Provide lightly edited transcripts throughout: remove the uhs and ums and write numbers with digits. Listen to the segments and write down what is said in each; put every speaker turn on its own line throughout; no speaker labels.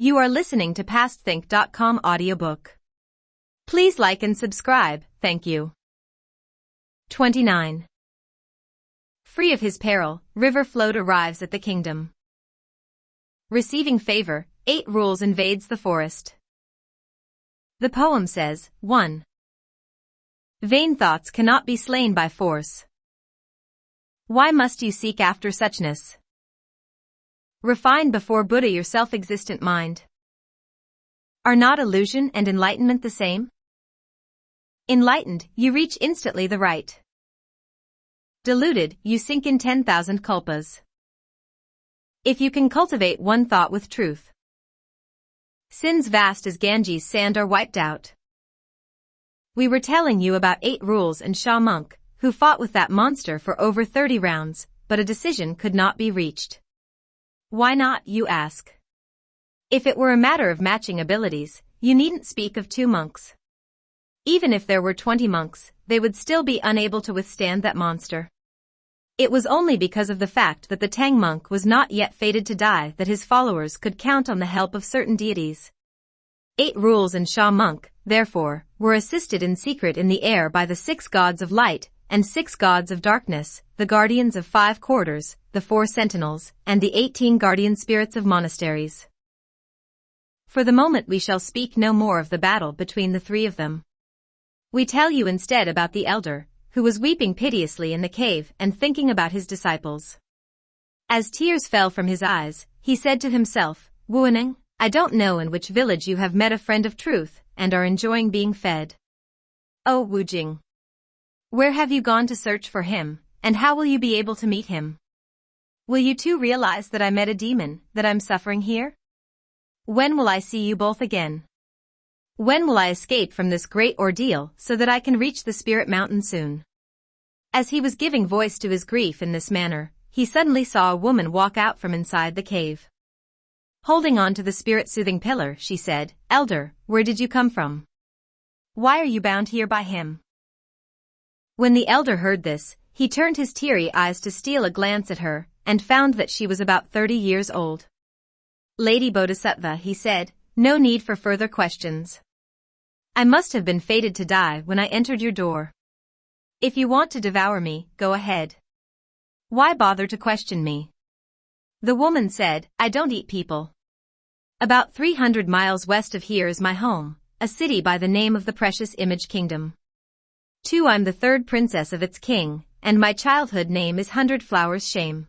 You are listening to PastThink.com audiobook. Please like and subscribe, thank you. 29. Free of his peril, River Float arrives at the kingdom. Receiving favor, 8 rules invades the forest. The poem says, 1. Vain thoughts cannot be slain by force. Why must you seek after suchness? Refine before Buddha your self-existent mind. Are not illusion and enlightenment the same? Enlightened, you reach instantly the right. Deluded, you sink in 10,000 kulpas. If you can cultivate one thought with truth, sins vast as Ganges sand are wiped out. We were telling you about 8 rules and Sha monk, who fought with that monster for over 30 rounds, but a decision could not be reached. Why not, you ask? If it were a matter of matching abilities, you needn't speak of 2 monks. Even if there were 20 monks, they would still be unable to withstand that monster. It was only because of the fact that the Tang monk was not yet fated to die that his followers could count on the help of certain deities. 8 rules and Sha monk, therefore, were assisted in secret in the air by the 6 gods of light and 6 gods of darkness, the guardians of 5 quarters, the 4 sentinels, and the 18 guardian spirits of monasteries. For the moment we shall speak no more of the battle between the 3 of them. We tell you instead about the elder, who was weeping piteously in the cave and thinking about his disciples. As tears fell from his eyes, he said to himself, Wu Cheng'en, I don't know in which village you have met a friend of truth and are enjoying being fed. Oh Wu Jing, where have you gone to search for him, and how will you be able to meet him? Will you too realize that I met a demon, that I'm suffering here? When will I see you both again? When will I escape from this great ordeal so that I can reach the spirit mountain soon? As he was giving voice to his grief in this manner, he suddenly saw a woman walk out from inside the cave. Holding on to the spirit-soothing pillar, she said, Elder, where did you come from? Why are you bound here by him? When the elder heard this, he turned his teary eyes to steal a glance at her, and found that she was about 30 years old. Lady Bodhisattva, he said, no need for further questions. I must have been fated to die when I entered your door. If you want to devour me, go ahead. Why bother to question me? The woman said, I don't eat people. About 300 miles west of here is my home, a city by the name of the Precious Image Kingdom. 2 I'm the 3rd princess of its king, and my childhood name is 100 Flowers Shame.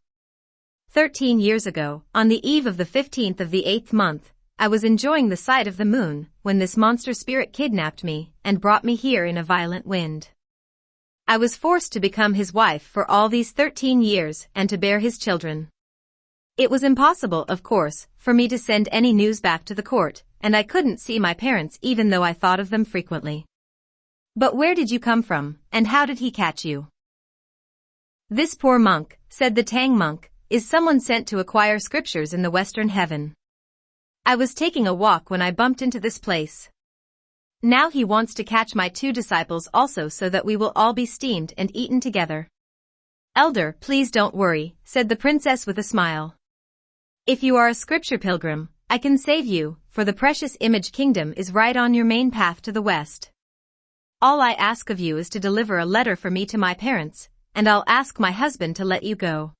13 years ago, on the eve of the 15th of the 8th month, I was enjoying the sight of the moon when this monster spirit kidnapped me and brought me here in a violent wind. I was forced to become his wife for all these 13 years and to bear his children. It was impossible, of course, for me to send any news back to the court, and I couldn't see my parents even though I thought of them frequently. But where did you come from, and how did he catch you? This poor monk, said the Tang monk, is someone sent to acquire scriptures in the western heaven. I was taking a walk when I bumped into this place. Now he wants to catch my 2 disciples also so that we will all be steamed and eaten together. Elder, please don't worry, said the princess with a smile. If you are a scripture pilgrim, I can save you, for the Precious Image Kingdom is right on your main path to the west. All I ask of you is to deliver a letter for me to my parents, and I'll ask my husband to let you go.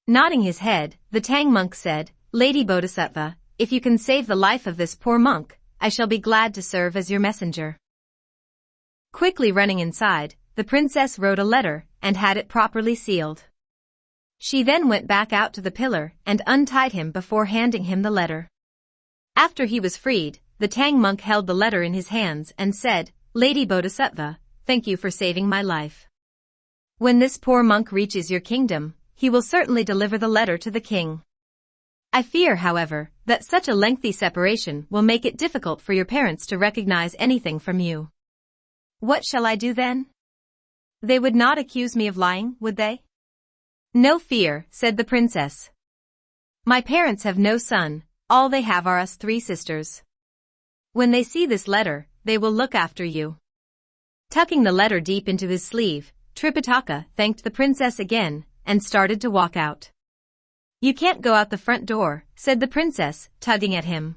Nodding his head, the Tang monk said, Lady Bodhisattva, if you can save the life of this poor monk, I shall be glad to serve as your messenger. Quickly running inside, the princess wrote a letter and had it properly sealed. She then went back out to the pillar and untied him before handing him the letter. After he was freed, the Tang monk held the letter in his hands and said, Lady Bodhisattva, thank you for saving my life. When this poor monk reaches your kingdom, he will certainly deliver the letter to the king. I fear, however, that such a lengthy separation will make it difficult for your parents to recognize anything from you. What shall I do then? They would not accuse me of lying, would they? No fear, said the princess. My parents have no son, all they have are us 3 sisters. When they see this letter, they will look after you. Tucking the letter deep into his sleeve, Tripitaka thanked the princess again and started to walk out. You can't go out the front door, said the princess, tugging at him.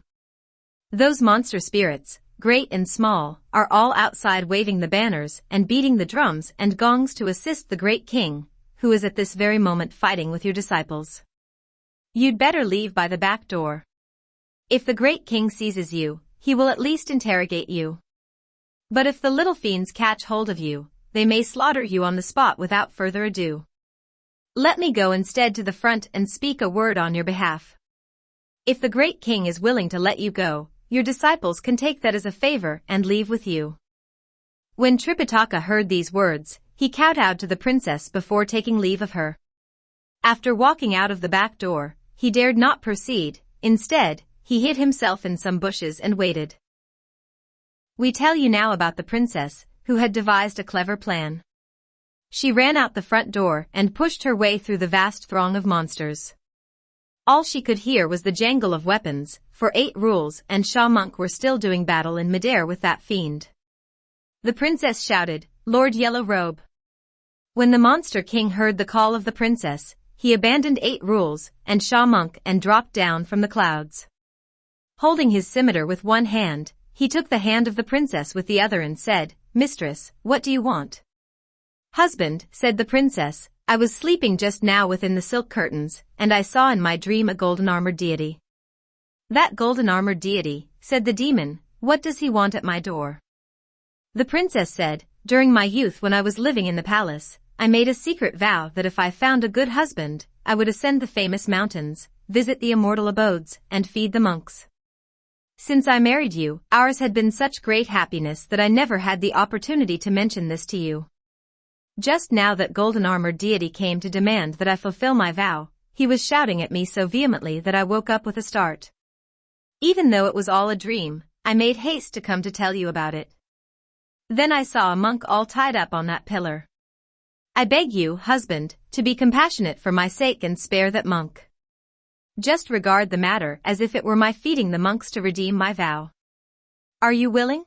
Those monster spirits, great and small, are all outside waving the banners and beating the drums and gongs to assist the great king, who is at this very moment fighting with your disciples. You'd better leave by the back door. If the great king seizes you, he will at least interrogate you. But if the little fiends catch hold of you, they may slaughter you on the spot without further ado. Let me go instead to the front and speak a word on your behalf. If the great king is willing to let you go, your disciples can take that as a favor and leave with you." When Tripitaka heard these words, he kowtowed to the princess before taking leave of her. After walking out of the back door, he dared not proceed. Instead, he hid himself in some bushes and waited. We tell you now about the princess, who had devised a clever plan. She ran out the front door and pushed her way through the vast throng of monsters. All she could hear was the jangle of weapons, for 8 rules and Sha Monk were still doing battle in midair with that fiend. The princess shouted, "Lord Yellow Robe!" When the monster king heard the call of the princess, he abandoned 8 rules and Sha Monk and dropped down from the clouds. Holding his scimitar with one hand, he took the hand of the princess with the other and said, "Mistress, what do you want?" "Husband," said the princess, "I was sleeping just now within the silk curtains, and I saw in my dream a golden-armored deity." "That golden-armored deity," said the demon, "what does he want at my door?" The princess said, "During my youth when I was living in the palace, I made a secret vow that if I found a good husband, I would ascend the famous mountains, visit the immortal abodes, and feed the monks. Since I married you, ours had been such great happiness that I never had the opportunity to mention this to you. Just now that golden-armored deity came to demand that I fulfill my vow, he was shouting at me so vehemently that I woke up with a start. Even though it was all a dream, I made haste to come to tell you about it. Then I saw a monk all tied up on that pillar. I beg you, husband, to be compassionate for my sake and spare that monk. Just regard the matter as if it were my feeding the monks to redeem my vow. Are you willing?"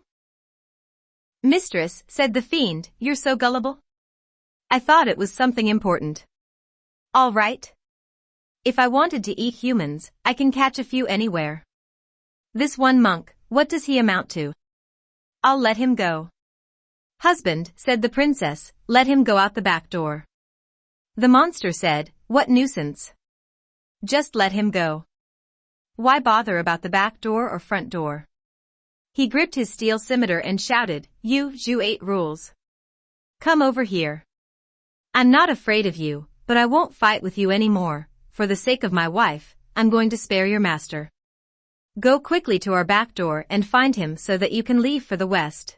"Mistress," said the fiend, "you're so gullible. I thought it was something important." "All right. If I wanted to eat humans, I can catch a few anywhere. This one monk, what does he amount to? I'll let him go." "Husband," said the princess, "let him go out the back door." The monster said, "What nuisance. Just let him go. Why bother about the back door or front door?" He gripped his steel scimitar and shouted, "You, Zhu 8 rules. Come over here. I'm not afraid of you, but I won't fight with you anymore. For the sake of my wife, I'm going to spare your master. Go quickly to our back door and find him so that you can leave for the west.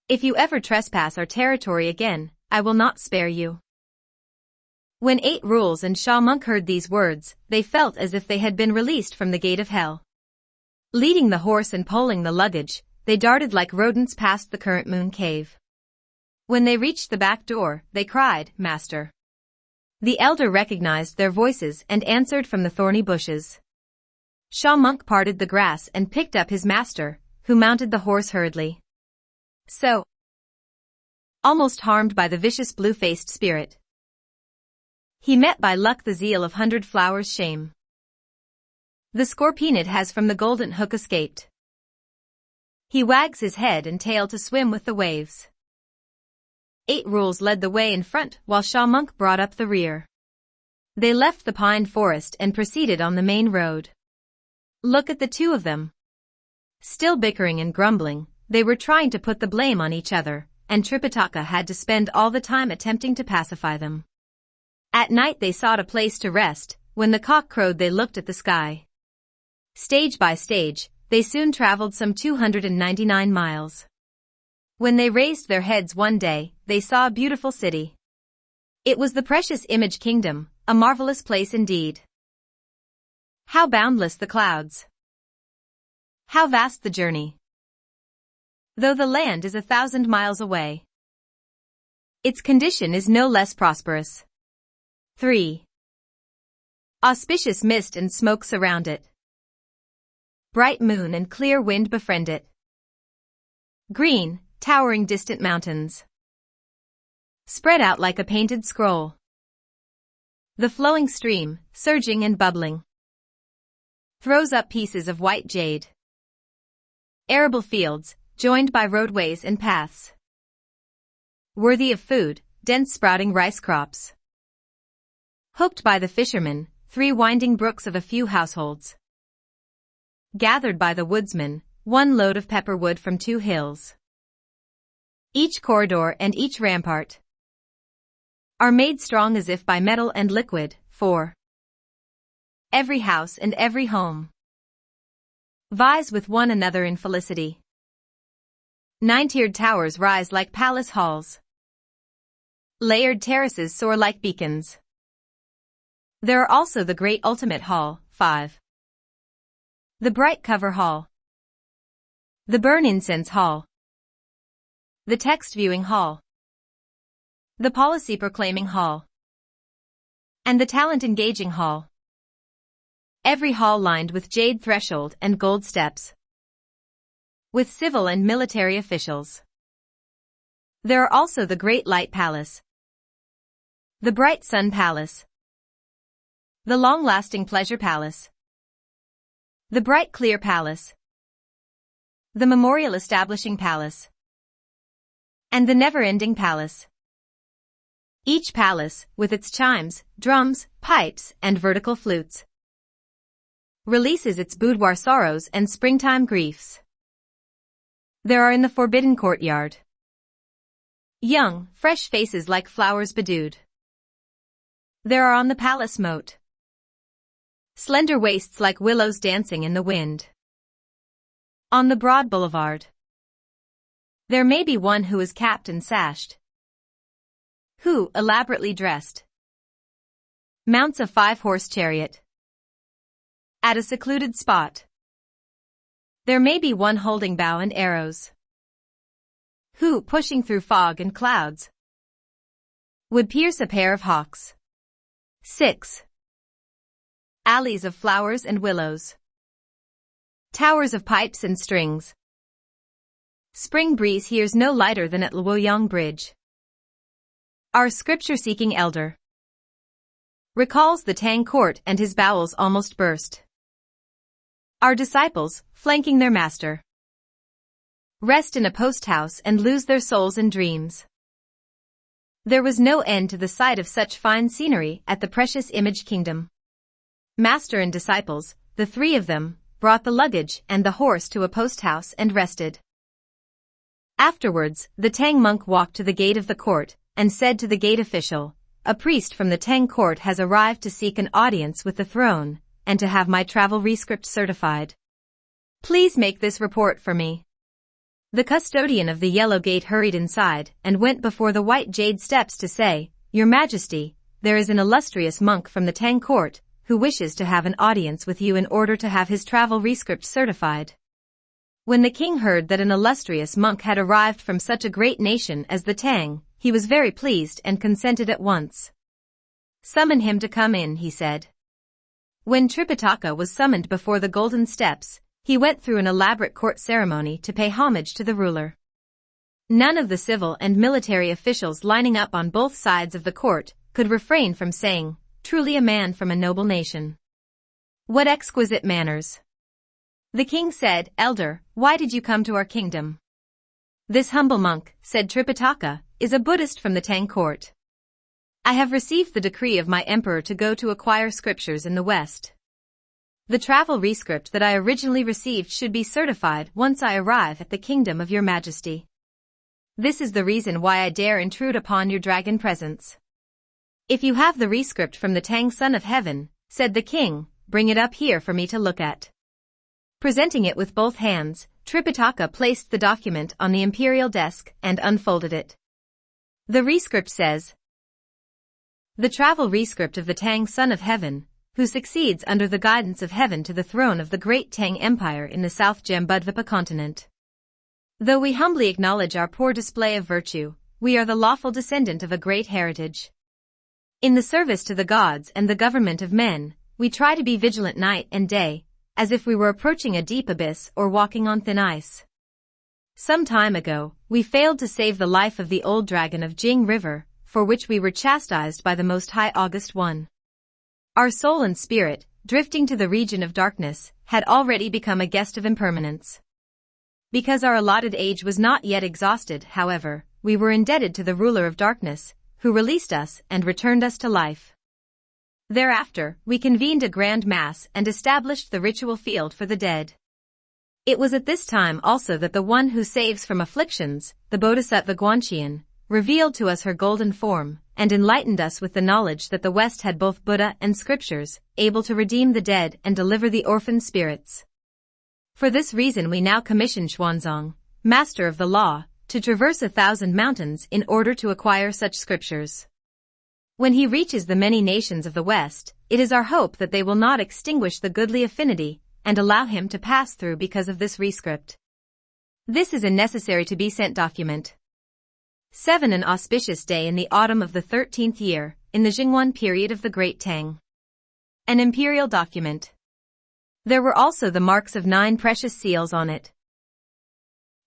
If you ever trespass our territory again, I will not spare you." When 8 rules and Sha Monk heard these words, they felt as if they had been released from the gate of hell. Leading the horse and pulling the luggage, they darted like rodents past the current moon cave. When they reached the back door, they cried, "Master." The elder recognized their voices and answered from the thorny bushes. Sha Monk parted the grass and picked up his master, who mounted the horse hurriedly. So, almost harmed by the vicious blue-faced spirit, he met by luck the zeal of 100 Flowers' shame. The scorpionid has from the golden hook escaped. He wags his head and tail to swim with the waves. 8 rules led the way in front while Sha Monk brought up the rear. They left the pine forest and proceeded on the main road. Look at the two of them. Still bickering and grumbling, they were trying to put the blame on each other, and Tripitaka had to spend all the time attempting to pacify them. At night they sought a place to rest. When the cock crowed they looked at the sky. Stage by stage, they soon traveled some 299 miles. When they raised their heads one day, they saw a beautiful city. It was the precious Image Kingdom, a marvelous place indeed. How boundless the clouds! How vast the journey! Though the land is 1,000 miles away, its condition is no less prosperous. 3. Auspicious mist and smoke surround it. Bright moon and clear wind befriend it. Green, towering distant mountains, spread out like a painted scroll. The flowing stream, surging and bubbling, throws up pieces of white jade. arable fields, joined by roadways and paths. Worthy of food, dense sprouting rice crops. Hooked by the fishermen, 3 winding brooks of a few households. Gathered by the woodsman, 1 load of pepper wood from 2 hills. Each corridor and each rampart are made strong as if by metal and liquid, for every house and every home vies with one another in felicity. 9-tiered towers rise like palace halls. Layered terraces soar like beacons. There are also the great ultimate hall, 5. The bright cover hall. The burn incense hall. The text viewing hall. The policy proclaiming hall. And the talent engaging hall. Every hall lined with jade threshold and gold steps. With civil and military officials. There are also the great light palace. The bright sun palace. The long-lasting pleasure palace. The bright clear palace. The memorial establishing palace. And the never-ending palace. Each palace, with its chimes, drums, pipes, and vertical flutes, releases its boudoir sorrows and springtime griefs. There are in the forbidden courtyard young, fresh faces like flowers bedewed. There are on the palace moat slender waists like willows dancing in the wind. On the broad boulevard there may be one who is capped and sashed, who, elaborately dressed, mounts a 5-horse chariot at a secluded spot. There may be one holding bow and arrows, who, pushing through fog and clouds, would pierce a pair of hawks. 6. Alleys of flowers and willows. Towers of pipes and strings. Spring breeze hears no lighter than at Luoyang Bridge. Our scripture-seeking elder recalls the Tang court and his bowels almost burst. Our disciples, flanking their master, rest in a post-house and lose their souls in dreams. There was no end to the sight of such fine scenery at the precious image kingdom. Master and disciples, the 3 of them, brought the luggage and the horse to a post-house and rested. Afterwards, the Tang monk walked to the gate of the court and said to the gate official, "A priest from the Tang court has arrived to seek an audience with the throne and to have my travel rescript certified. Please make this report for me." The custodian of the yellow gate hurried inside and went before the white jade steps to say, "Your Majesty, there is an illustrious monk from the Tang court who wishes to have an audience with you in order to have his travel rescript certified." When the king heard that an illustrious monk had arrived from such a great nation as the Tang, he was very pleased and consented at once. "Summon him to come in," he said. When Tripitaka was summoned before the golden steps, he went through an elaborate court ceremony to pay homage to the ruler. None of the civil and military officials lining up on both sides of the court could refrain from saying, "Truly a man from a noble nation. What exquisite manners." The king said, "Elder, why did you come to our kingdom?" "This humble monk," said Tripitaka, "is a Buddhist from the Tang court. I have received the decree of my emperor to go to acquire scriptures in the West. The travel rescript that I originally received should be certified once I arrive at the kingdom of your Majesty. This is the reason why I dare intrude upon your dragon presence. If you have the rescript from the Tang Son of Heaven," said the king, "bring it up here for me to look at." Presenting it with both hands, Tripitaka placed the document on the imperial desk and unfolded it. The rescript says, "The travel rescript of the Tang Son of Heaven, who succeeds under the guidance of heaven to the throne of the great Tang Empire in the South Jambudvipa continent. Though we humbly acknowledge our poor display of virtue, we are the lawful descendant of a great heritage. In the service to the gods and the government of men, we try to be vigilant night and day, as if we were approaching a deep abyss or walking on thin ice. Some time ago, we failed to save the life of the old dragon of Jing River, for which we were chastised by the Most High August 1. Our soul and spirit, drifting to the region of darkness, had already become a guest of impermanence. Because our allotted age was not yet exhausted, however, we were indebted to the ruler of darkness, who released us and returned us to life. Thereafter, we convened a grand mass and established the ritual field for the dead. It was at this time also that the one who saves from afflictions, the Bodhisattva Guanqian, revealed to us her golden form, and enlightened us with the knowledge that the West had both Buddha and scriptures, able to redeem the dead and deliver the orphan spirits. For this reason we now commission Xuanzang, master of the law, to traverse 1,000 mountains in order to acquire such scriptures. When he reaches the many nations of the West, it is our hope that they will not extinguish the goodly affinity and allow him to pass through because of this rescript. This is a necessary to be sent document. 7. An auspicious day in the autumn of the 13th year, in the Jingwan period of the Great Tang. An imperial document. There were also the marks of 9 precious seals on it.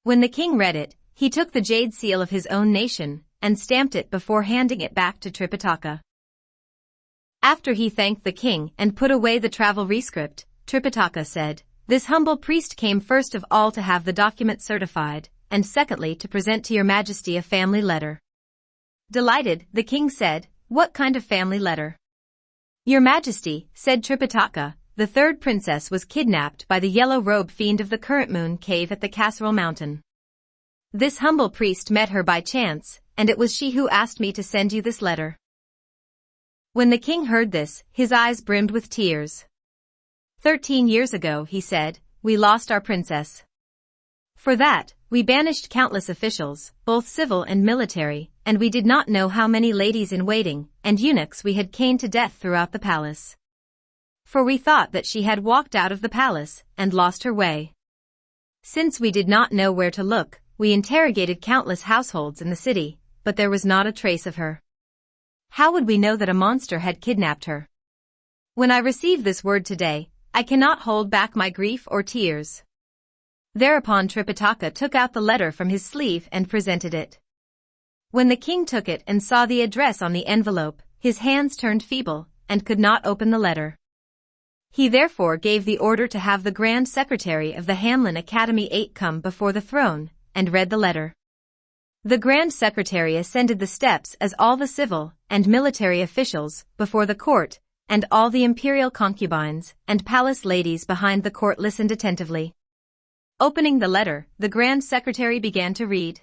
When the king read it, he took the jade seal of his own nation and stamped it before handing it back to Tripitaka. After he thanked the king and put away the travel rescript, Tripitaka said, "This humble priest came first of all to have the document certified, and secondly to present to your majesty a family letter." Delighted, the king said, "What kind of family letter?" "Your majesty," said Tripitaka, "the third princess was kidnapped by the yellow-robe fiend of the current moon cave at the Casserole Mountain. This humble priest met her by chance, and it was she who asked me to send you this letter." When the king heard this, his eyes brimmed with tears. 13 years ago, he said, we lost our princess. For that, we banished countless officials, both civil and military, and we did not know how many ladies-in-waiting and eunuchs we had caned to death throughout the palace. For we thought that she had walked out of the palace and lost her way. Since we did not know where to look, we interrogated countless households in the city, but there was not a trace of her. How would we know that a monster had kidnapped her? When I received this word today, I cannot hold back my grief or tears. Thereupon Tripitaka took out the letter from his sleeve and presented it. When the king took it and saw the address on the envelope, his hands turned feeble and could not open the letter. He therefore gave the order to have the Grand Secretary of the Hanlin Academy 8 come before the throne and read the letter. The Grand Secretary ascended the steps as all the civil and military officials before the court, and all the imperial concubines and palace ladies behind the court listened attentively. Opening the letter, the Grand Secretary began to read.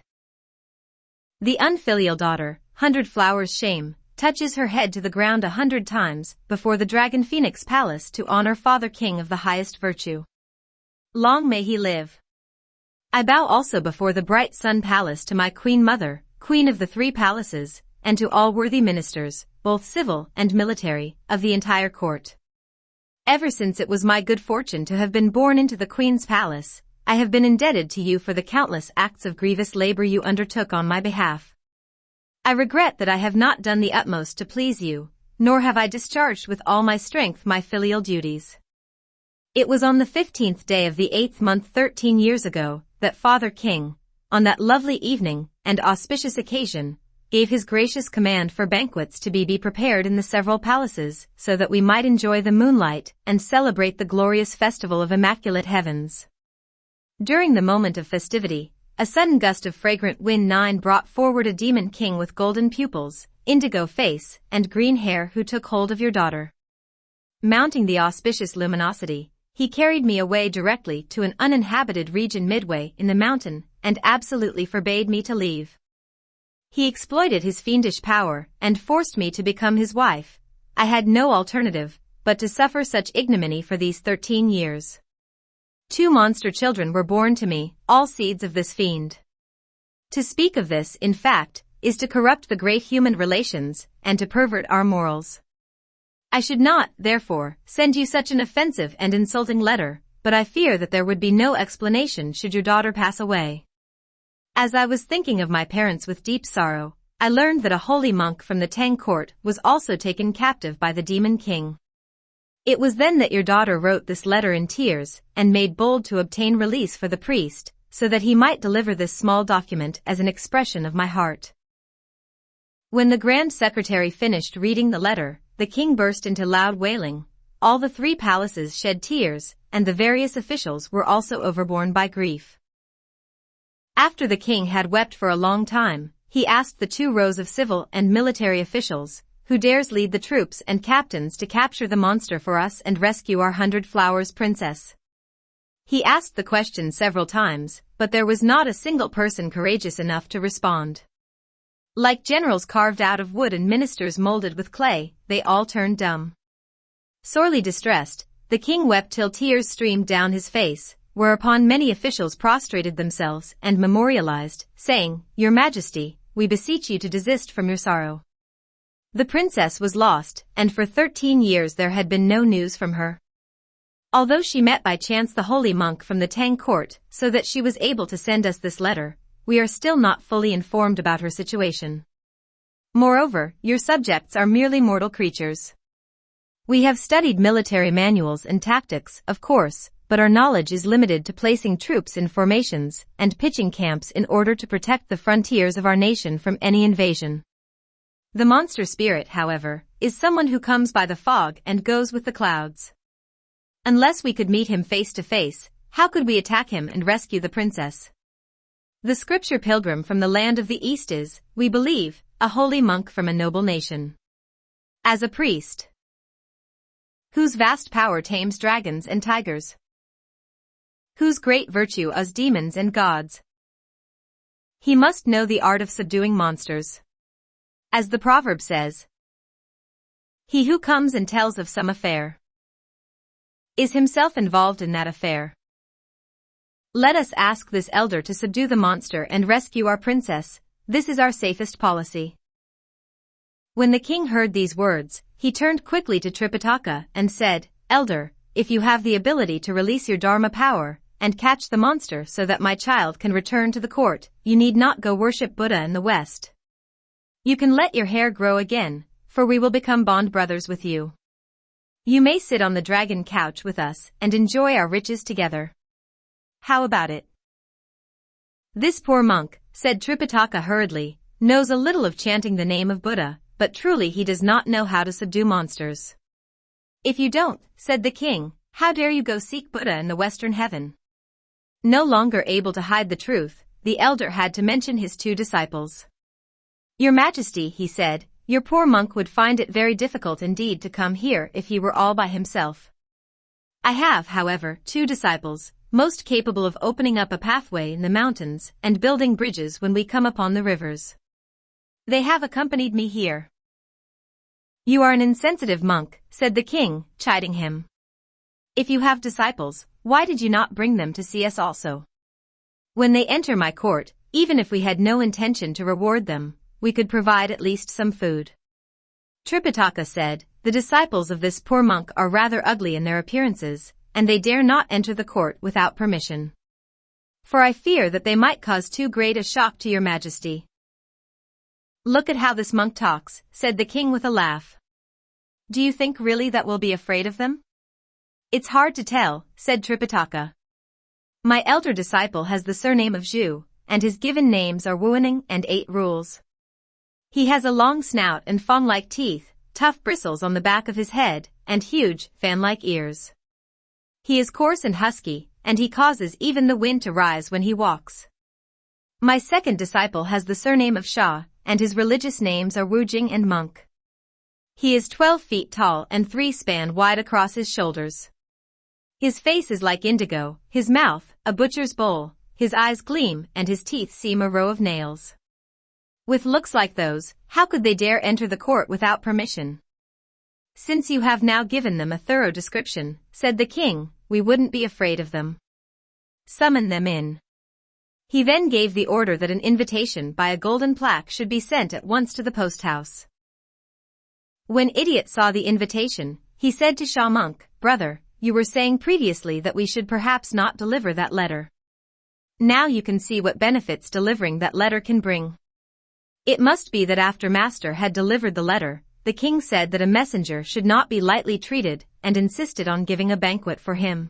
The unfilial daughter, 100 flowers shame, touches her head to the ground 100 times before the Dragon Phoenix Palace to honor Father King of the highest virtue. Long may he live. I bow also before the bright Sun Palace to my Queen Mother, Queen of the 3 palaces, and to all worthy ministers, both civil and military, of the entire court. Ever since it was my good fortune to have been born into the Queen's palace, I have been indebted to you for the countless acts of grievous labor you undertook on my behalf. I regret that I have not done the utmost to please you, nor have I discharged with all my strength my filial duties. It was on the 15th day of the 8th month 13 years ago, that Father King, on that lovely evening and auspicious occasion, gave his gracious command for banquets to be prepared in the several palaces, so that we might enjoy the moonlight and celebrate the glorious festival of immaculate heavens. During the moment of festivity, a sudden gust of fragrant wind 9 brought forward a demon king with golden pupils, indigo face, and green hair who took hold of your daughter. Mounting the auspicious luminosity, he carried me away directly to an uninhabited region midway in the mountain and absolutely forbade me to leave. He exploited his fiendish power and forced me to become his wife. I had no alternative but to suffer such ignominy for these 13 years. 2 monster children were born to me, all seeds of this fiend. To speak of this, in fact, is to corrupt the great human relations and to pervert our morals. I should not, therefore, send you such an offensive and insulting letter, but I fear that there would be no explanation should your daughter pass away. As I was thinking of my parents with deep sorrow, I learned that a holy monk from the Tang court was also taken captive by the demon king. It was then that your daughter wrote this letter in tears and made bold to obtain release for the priest, so that he might deliver this small document as an expression of my heart. When the Grand Secretary finished reading the letter, the king burst into loud wailing. All the 3 palaces shed tears, and the various officials were also overborne by grief. After the king had wept for a long time, he asked the 2 rows of civil and military officials, who dares lead the troops and captains to capture the monster for us and rescue our 100 Flowers princess? He asked the question several times, but there was not a single person courageous enough to respond. Like generals carved out of wood and ministers molded with clay, they all turned dumb. Sorely distressed, the king wept till tears streamed down his face, whereupon many officials prostrated themselves and memorialized, saying, "Your Majesty, we beseech you to desist from your sorrow." The princess was lost, and for 13 years there had been no news from her. Although she met by chance the holy monk from the Tang court, so that she was able to send us this letter, we are still not fully informed about her situation. Moreover, your subjects are merely mortal creatures. We have studied military manuals and tactics, of course, but our knowledge is limited to placing troops in formations and pitching camps in order to protect the frontiers of our nation from any invasion. The monster spirit, however, is someone who comes by the fog and goes with the clouds. Unless we could meet him face to face, how could we attack him and rescue the princess? The scripture pilgrim from the land of the East is, we believe, a holy monk from a noble nation. As a priest, whose vast power tames dragons and tigers, whose great virtue awes demons and gods, he must know the art of subduing monsters. As the proverb says, he who comes and tells of some affair is himself involved in that affair. Let us ask this elder to subdue the monster and rescue our princess. This is our safest policy. When the king heard these words, he turned quickly to Tripitaka and said, "Elder, if you have the ability to release your Dharma power and catch the monster so that my child can return to the court, you need not go worship Buddha in the West. You can let your hair grow again, for we will become bond brothers with you. You may sit on the dragon couch with us and enjoy our riches together. How about it?" "This poor monk," said Tripitaka hurriedly, "knows a little of chanting the name of Buddha, but truly he does not know how to subdue monsters." "If you don't," said the king, "how dare you go seek Buddha in the western heaven?" No longer able to hide the truth, the elder had to mention his 2 disciples. "Your Majesty," he said, "your poor monk would find it very difficult indeed to come here if he were all by himself. I have, however, 2 disciples, most capable of opening up a pathway in the mountains and building bridges when we come upon the rivers. They have accompanied me here." "You are an insensitive monk," said the king, chiding him. "If you have disciples, why did you not bring them to see us also? When they enter my court, even if we had no intention to reward them, we could provide at least some food." Tripitaka said, "The disciples of this poor monk are rather ugly in their appearances, and they dare not enter the court without permission. For I fear that they might cause too great a shock to your Majesty." "Look at how this monk talks," said the king with a laugh. "Do you think really that we'll be afraid of them?" "It's hard to tell," said Tripitaka. "My elder disciple has the surname of Zhu, and his given names are Wuening and 8 Rules. He has a long snout and fawn-like teeth, tough bristles on the back of his head, and huge, fan-like ears. He is coarse and husky, and he causes even the wind to rise when he walks. My second disciple has the surname of Shah, and his religious names are Wu Cheng'en and Monk. He is 12 feet tall and 3 span wide across his shoulders. His face is like indigo, his mouth, a butcher's bowl, his eyes gleam and his teeth seem a row of nails. With looks like those, how could they dare enter the court without permission?" "Since you have now given them a thorough description," said the king, "we wouldn't be afraid of them. Summon them in." He then gave the order that an invitation by a golden plaque should be sent at once to the post house. When Idiot saw the invitation, he said to Shah Monk, "Brother, you were saying previously that we should perhaps not deliver that letter. Now you can see what benefits delivering that letter can bring." It must be that after Master had delivered the letter, the king said that a messenger should not be lightly treated and insisted on giving a banquet for him.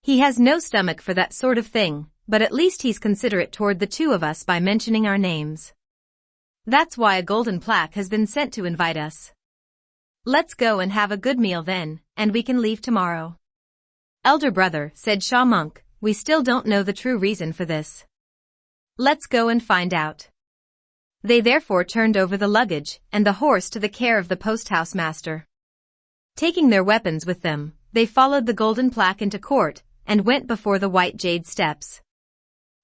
He has no stomach for that sort of thing, but at least he's considerate toward the 2 of us by mentioning our names. That's why a golden plaque has been sent to invite us. Let's go and have a good meal then, and we can leave tomorrow." "Elder brother," said Shah Monk, "we still don't know the true reason for this. Let's go and find out. They therefore turned over the luggage and the horse to the care of the post-house master. Taking their weapons with them, they followed the golden plaque into court and went before the white jade steps.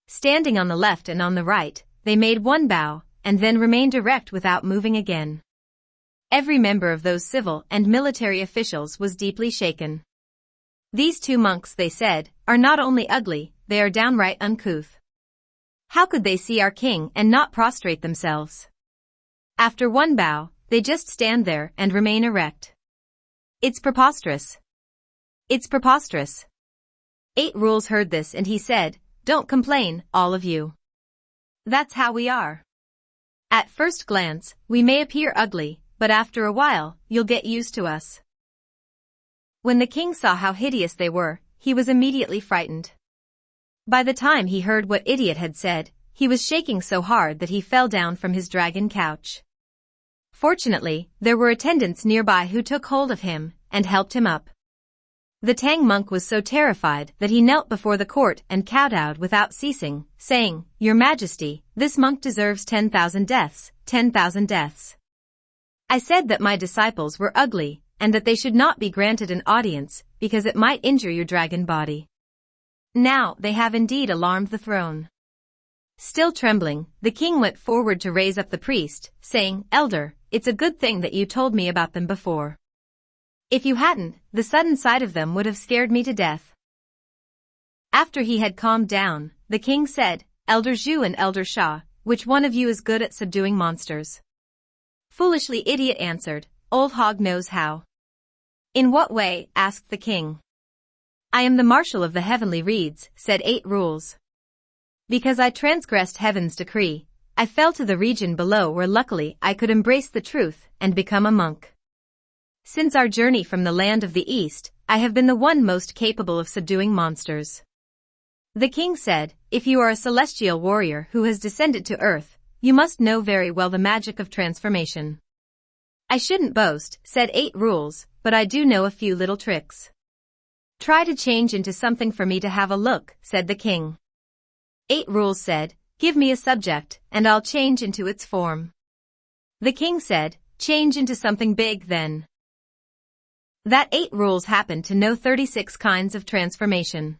Standing on the left and on the right, they made one bow and then remained erect without moving again. Every member of those civil and military officials was deeply shaken. These two monks, they said, are not only ugly, they are downright uncouth. How could they see our king and not prostrate themselves? After one bow, they just stand there and remain erect. It's preposterous. It's preposterous. 8 Rules heard this and he said, "Don't complain, all of you. That's how we are. At first glance, we may appear ugly, but after a while, you'll get used to us." When the king saw how hideous they were, he was immediately frightened. By the time he heard what Idiot had said, he was shaking so hard that he fell down from his dragon couch. Fortunately, there were attendants nearby who took hold of him and helped him up. The Tang monk was so terrified that he knelt before the court and kowtowed without ceasing, saying, "Your Majesty, this monk deserves 10,000 deaths, 10,000 deaths. I said that my disciples were ugly, and that they should not be granted an audience, because it might injure your dragon body. Now they have indeed alarmed the throne." Still trembling, the king went forward to raise up the priest, saying, "Elder, it's a good thing that you told me about them before. If you hadn't, the sudden sight of them would have scared me to death." After he had calmed down, the king said, "Elder Zhu and Elder Shah, which one of you is good at subduing monsters?" Foolishly Idiot answered, "Old Hog knows how." "In what way?" asked the king. "I am the marshal of the heavenly reeds," said 8 Rules. "Because I transgressed heaven's decree, I fell to the region below where luckily I could embrace the truth and become a monk. Since our journey from the land of the east, I have been the one most capable of subduing monsters." The king said, "If you are a celestial warrior who has descended to earth, you must know very well the magic of transformation." "I shouldn't boast," said 8 Rules, "but I do know a few little tricks." "Try to change into something for me to have a look," said the king. 8 Rules said, "Give me a subject, and I'll change into its form." The king said, "Change into something big then." That 8 Rules happened to know 36 kinds of transformation.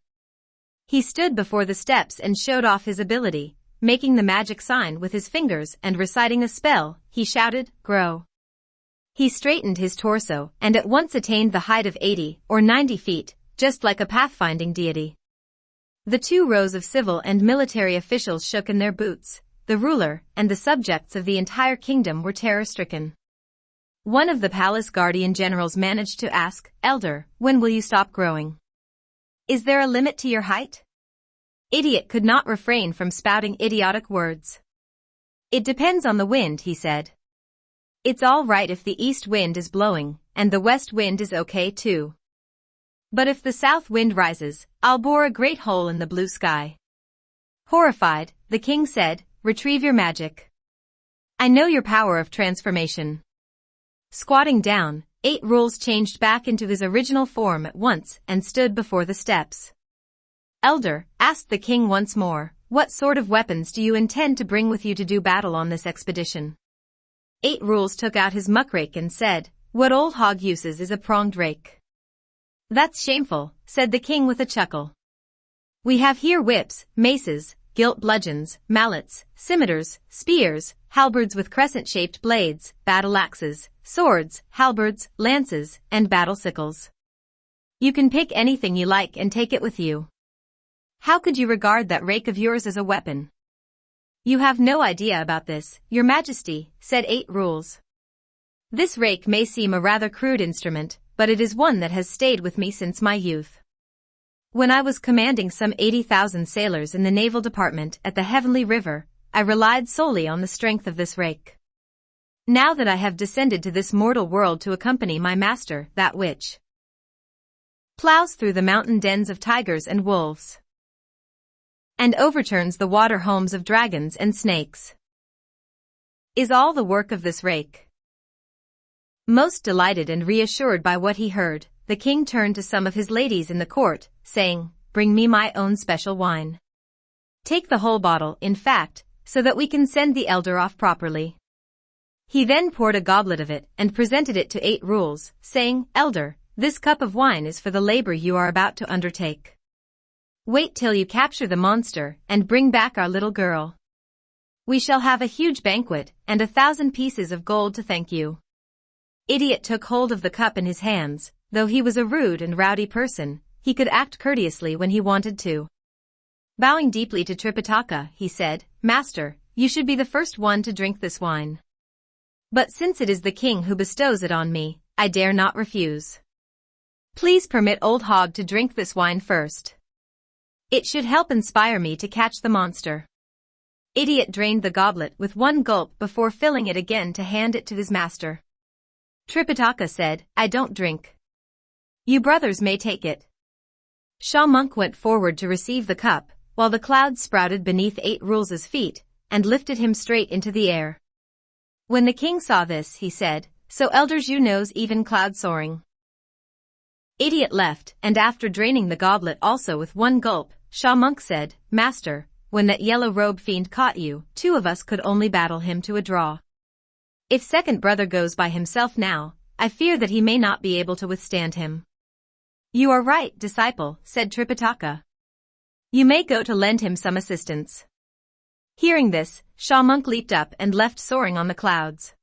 He stood before the steps and showed off his ability, making the magic sign with his fingers and reciting a spell. He shouted, "Grow." He straightened his torso and at once attained the height of 80 or 90 feet, just like a pathfinding deity. The 2 rows of civil and military officials shook in their boots. The ruler and the subjects of the entire kingdom were terror-stricken. One of the palace guardian generals managed to ask, "Elder, when will you stop growing? Is there a limit to your height?" Idiot could not refrain from spouting idiotic words. "It depends on the wind," he said. "It's all right if the east wind is blowing, and the west wind is okay too. But if the south wind rises, I'll bore a great hole in the blue sky." Horrified, the king said, "Retrieve your magic. I know your power of transformation." Squatting down, 8 Rules changed back into his original form at once and stood before the steps. "Elder," asked the king once more, "what sort of weapons do you intend to bring with you to do battle on this expedition?" 8 Rules took out his muckrake and said, "What Old Hog uses is a pronged rake." "That's shameful," said the king with a chuckle. "We have here whips, maces, gilt bludgeons, mallets, scimitars, spears, halberds with crescent-shaped blades, battle-axes, swords, halberds, lances, and battle-sickles. You can pick anything you like and take it with you. How could you regard that rake of yours as a weapon?" "You have no idea about this, Your Majesty," said 8 Rules. "This rake may seem a rather crude instrument, but it is one that has stayed with me since my youth. When I was commanding some 80,000 sailors in the naval department at the Heavenly River, I relied solely on the strength of this rake. Now that I have descended to this mortal world to accompany my master, that which plows through the mountain dens of tigers and wolves, and overturns the water homes of dragons and snakes, is all the work of this rake." Most delighted and reassured by what he heard, the king turned to some of his ladies in the court, saying, "Bring me my own special wine." Take the whole bottle, in fact, so that we can send the elder off properly. He then poured a goblet of it and presented it to 8 rules, saying, Elder, this cup of wine is for the labor you are about to undertake. Wait till you capture the monster and bring back our little girl. We shall have a huge banquet and 1,000 pieces of gold to thank you. Idiot took hold of the cup in his hands. Though he was a rude and rowdy person, he could act courteously when he wanted to. Bowing deeply to Tripitaka, he said, Master, you should be the first one to drink this wine. But since it is the king who bestows it on me, I dare not refuse. Please permit Old Hog to drink this wine first. It should help inspire me to catch the monster. Idiot drained the goblet with 1 gulp before filling it again to hand it to his master. Tripitaka said, I don't drink. You brothers may take it. Sha Monk went forward to receive the cup, while the clouds sprouted beneath 8 Rules' feet, and lifted him straight into the air. When the king saw this, he said, So elders you knows even cloud soaring. Idiot left, and after draining the goblet also with 1 gulp, Sha Monk said, Master, when that yellow robe fiend caught you, 2 of us could only battle him to a draw. If second brother goes by himself now, I fear that he may not be able to withstand him. You are right, disciple, said Tripitaka. You may go to lend him some assistance. Hearing this, Sha Monk leaped up and left soaring on the clouds.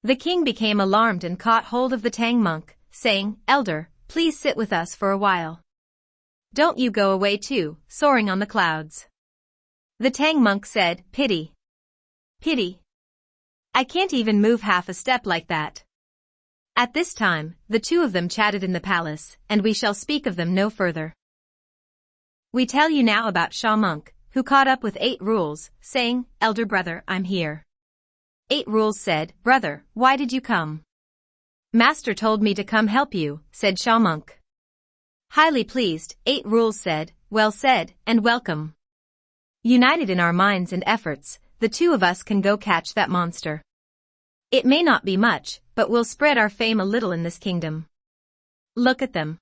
The king became alarmed and caught hold of the Tang monk, saying, Elder, please sit with us for a while. Don't you go away too, soaring on the clouds. The Tang monk said, Pity. Pity. I can't even move half a step like that. At this time, the 2 of them chatted in the palace, and we shall speak of them no further. We tell you now about Sha Monk, who caught up with 8 Rules, saying, Elder brother, I'm here. 8 Rules said, Brother, why did you come? Master told me to come help you, said Sha Monk. Highly pleased, 8 Rules said, Well said, and welcome. United in our minds and efforts, the 2 of us can go catch that monster. It may not be much, but we'll spread our fame a little in this kingdom. Look at them.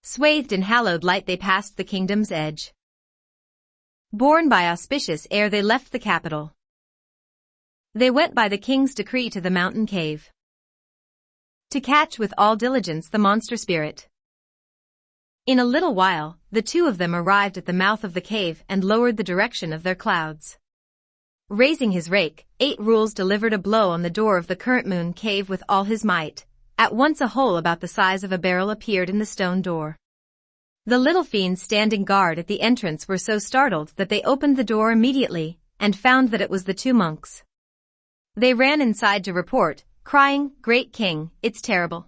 Swathed in hallowed light they passed the kingdom's edge. Borne by auspicious air they left the capital. They went by the king's decree to the mountain cave, to catch with all diligence the monster spirit. In a little while, the 2 of them arrived at the mouth of the cave and lowered the direction of their clouds. Raising his rake, 8 Rules delivered a blow on the door of the current moon cave with all his might. At once a hole about the size of a barrel appeared in the stone door. The little fiends standing guard at the entrance were so startled that they opened the door immediately, and found that it was the 2 monks. They ran inside to report, crying, Great king, it's terrible.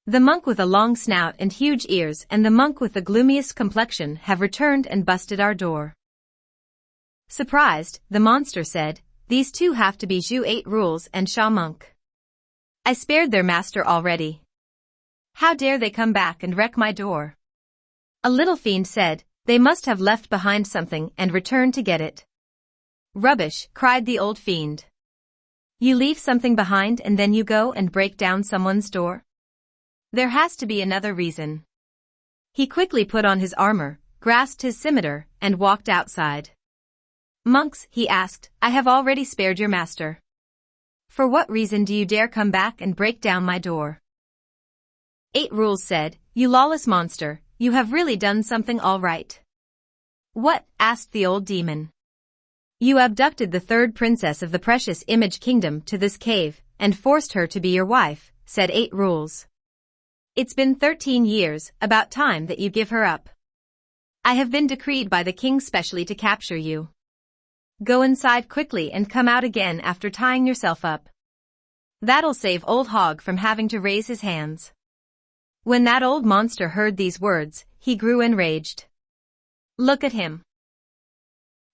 The monk with a long snout and huge ears and the monk with the gloomiest complexion have returned and busted our door. Surprised, the monster said, These 2 have to be Zhu 8 Rules and Sha Monk. I spared their master already. How dare they come back and wreck my door? A little fiend said, They must have left behind something and returned to get it. Rubbish, cried the old fiend. You leave something behind and then you go and break down someone's door? There has to be another reason. He quickly put on his armor, grasped his scimitar, and walked outside. Monks, he asked, I have already spared your master. For what reason do you dare come back and break down my door? 8 Rules said, You lawless monster, you have really done something all right. What? Asked the old demon. You abducted the 3rd princess of the precious image kingdom to this cave, and forced her to be your wife, said 8 Rules. It's been 13 years, about time that you give her up. I have been decreed by the king specially to capture you. Go inside quickly and come out again after tying yourself up. That'll save Old Hog from having to raise his hands. When that old monster heard these words, he grew enraged. Look at him.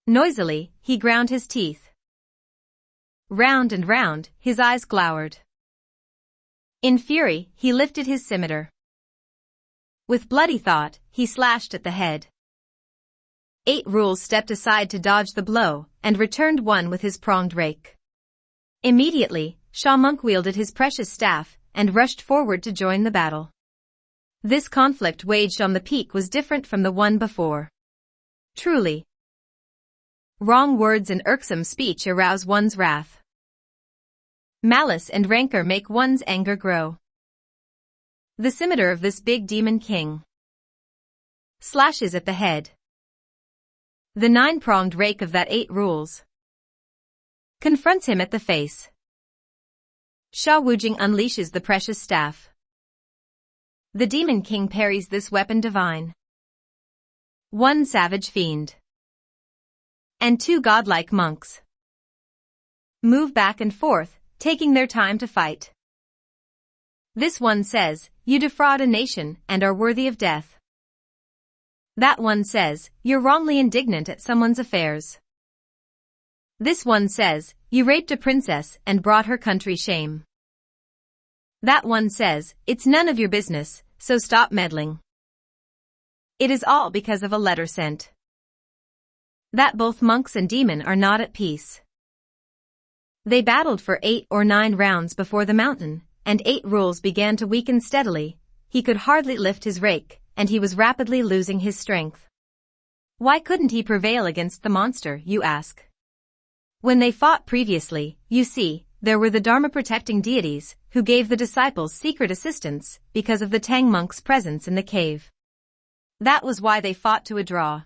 Noisily, he ground his teeth. Round and round, his eyes glowered. In fury, he lifted his scimitar. With bloody thought, he slashed at the head. 8 Rules stepped aside to dodge the blow, and returned one with his pronged rake. Immediately, Sha Monk wielded his precious staff, and rushed forward to join the battle. This conflict waged on the peak was different from the one before. Truly. Wrong words and irksome speech arouse one's wrath. Malice and rancor make one's anger grow. The scimitar of this big demon king slashes at the head. The 9-pronged rake of that 8 rules confronts him at the face. Wu Cheng'en unleashes the precious staff. The demon king parries this weapon divine. 1 savage fiend and 2 godlike monks move back and forth, taking their time to fight. This one says, "You defraud a nation and are worthy of death." That one says, "You're wrongly indignant at someone's affairs." This one says, "You raped a princess and brought her country shame." That one says, "It's none of your business, so stop meddling." It is all because of a letter sent. That both monks and demon are not at peace. They battled for 8 or 9 rounds before the mountain, and 8 rules began to weaken steadily. He could hardly lift his rake, and he was rapidly losing his strength. Why couldn't he prevail against the monster, you ask? When they fought previously, you see, there were the Dharma-protecting deities, who gave the disciples secret assistance, because of the Tang monk's presence in the cave. That was why they fought to a draw.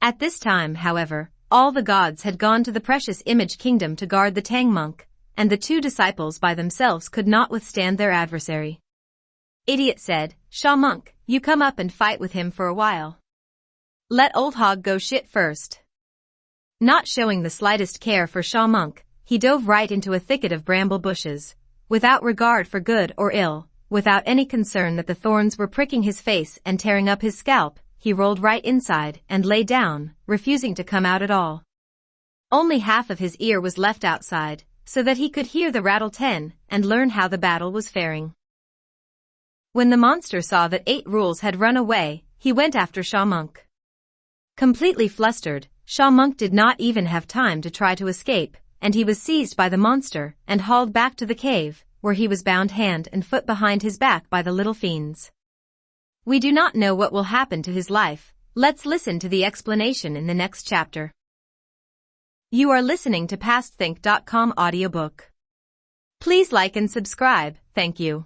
At this time, however, all the gods had gone to the precious image kingdom to guard the Tang monk, and the 2 disciples by themselves could not withstand their adversary. Idiot said, "Sha monk, you come up and fight with him for a while. Let old hog go shit first." Not showing the slightest care for Sha monk, he dove right into a thicket of bramble bushes, without regard for good or ill, without any concern that the thorns were pricking his face and tearing up his scalp. He rolled right inside and lay down, refusing to come out at all. Only half of his ear was left outside, so that he could hear the rattle 10 and learn how the battle was faring. When the monster saw that 8 rules had run away, he went after Sha monk. Completely flustered, Sha monk did not even have time to try to escape, and he was seized by the monster and hauled back to the cave, where he was bound hand and foot behind his back by the little fiends. We do not know what will happen to his life. Let's listen to the explanation in the next chapter. You are listening to PastThink.com audiobook. Please like and subscribe. Thank you.